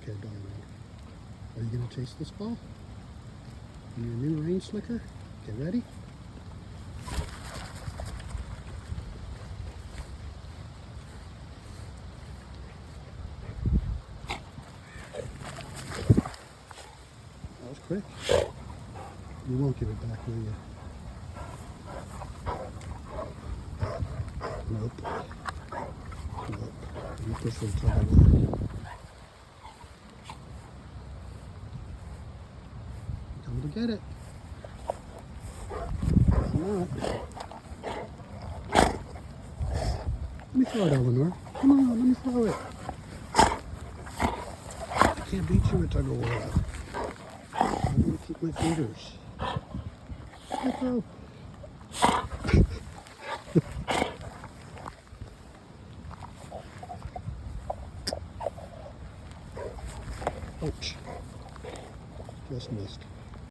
Okay, darling. Are you going to chase this ball? In your new rain slicker? Okay, ready? That was quick. You won't give it back, will you? Nope. Nope. You prefer tug of war. Come to get it. Come on. Let me throw it, Eleanor. Come on, let me throw it. I can't beat you with tug of war. I'm going to keep my fingers. Let go. Ouch. Just missed.